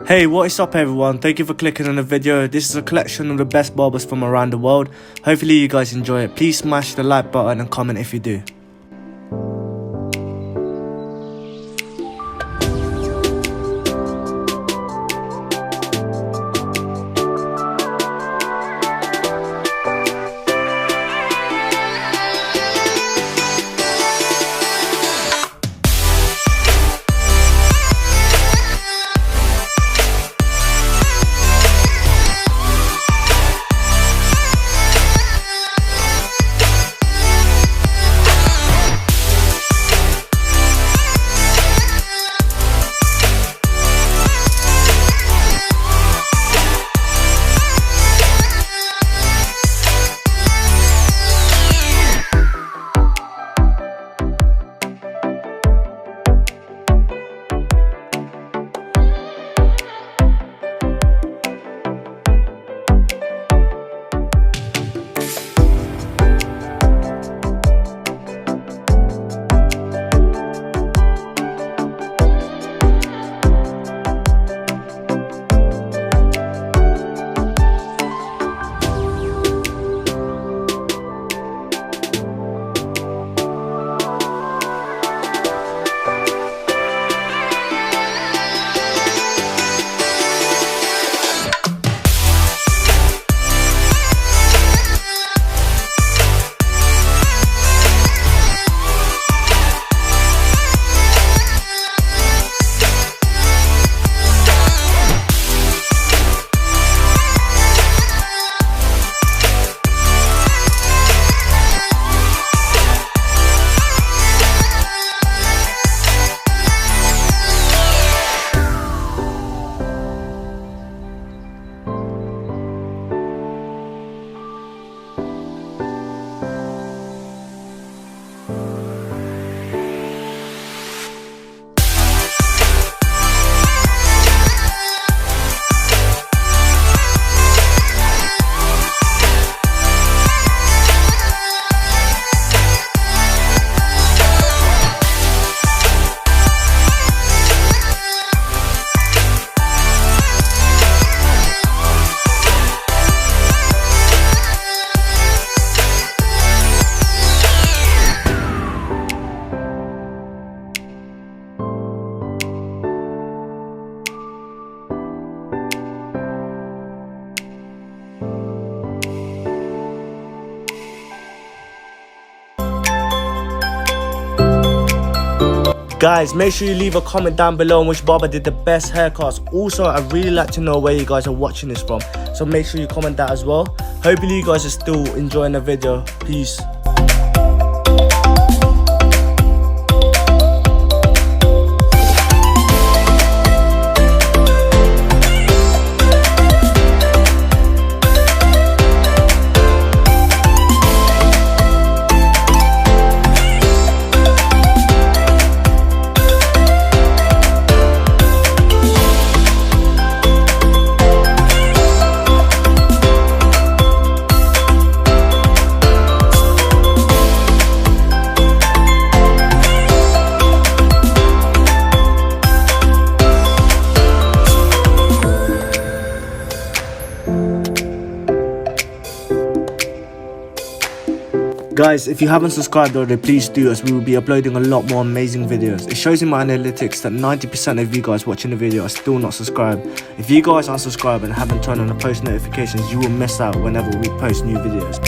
Hey, what is up everyone? Thank you for clicking on the video. This is a collection of the best barbers from around the world. Hopefully you guys enjoy it. Please smash the like button and comment if you do. Guys, make sure you leave a comment down below on which barber did the best haircuts. Also, I'd really like to know where you guys are watching this from, so make sure you comment that as well. Hopefully you guys are still enjoying the video. Peace. Guys, if you haven't subscribed already, please do, as we will be uploading a lot more amazing videos. It shows in my analytics that 90% of you guys watching the video are still not subscribed. If you guys aren't subscribed and haven't turned on the post notifications, you will miss out whenever we post new videos.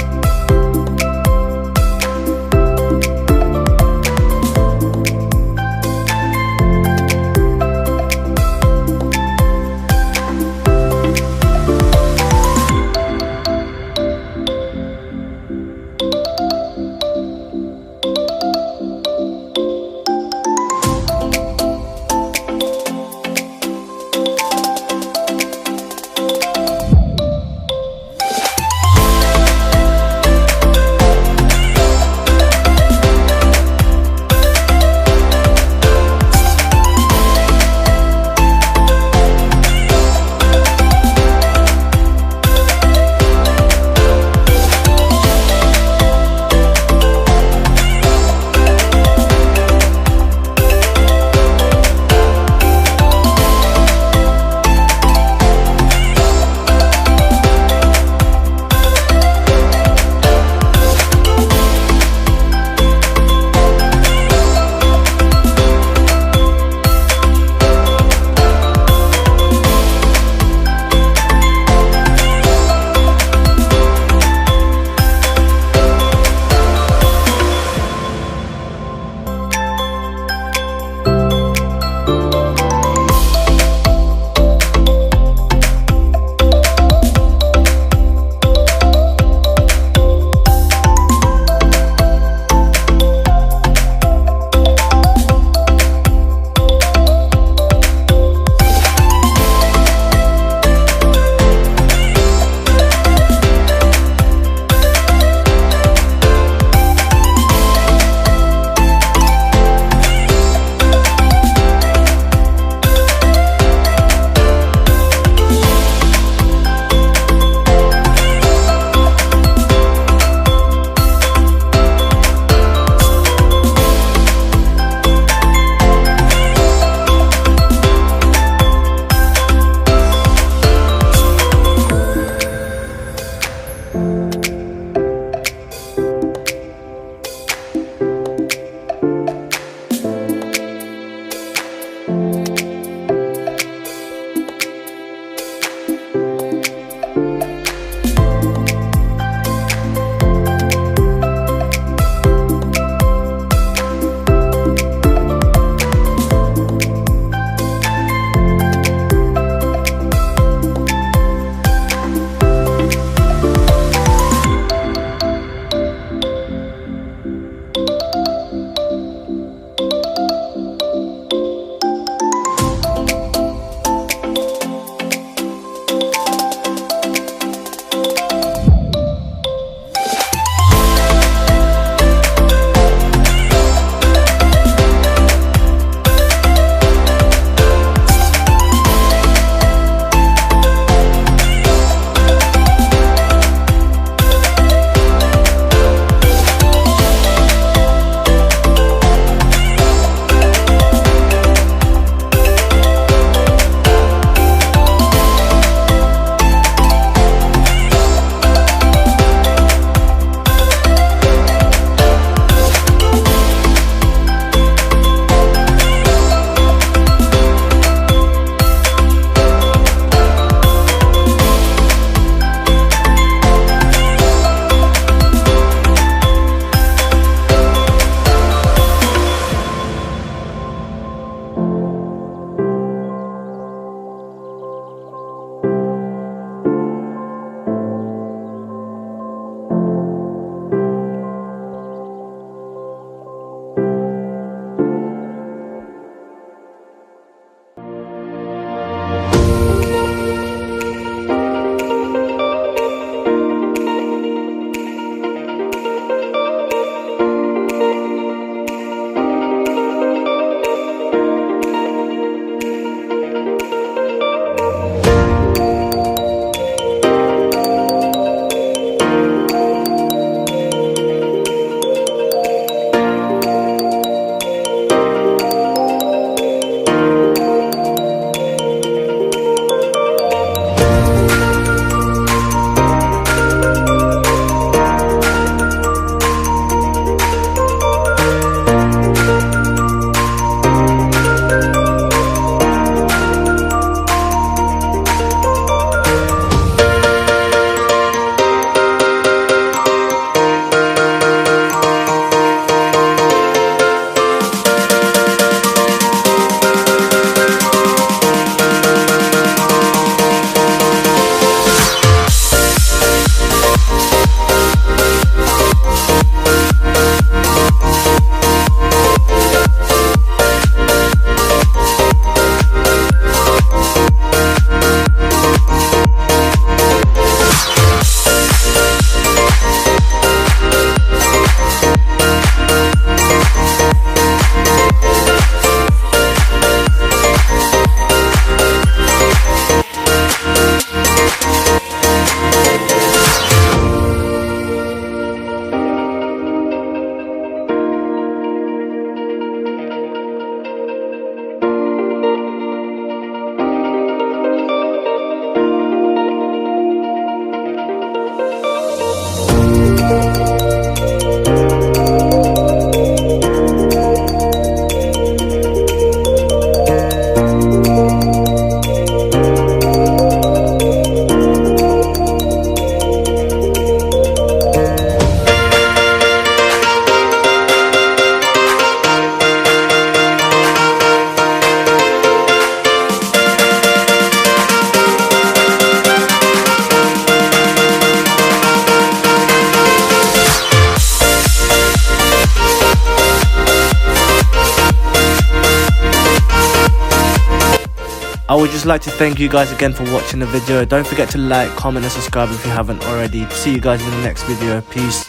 I would just like to thank you guys again for watching the video. Don't forget to like, comment and subscribe if you haven't already. See you guys in the next video. Peace.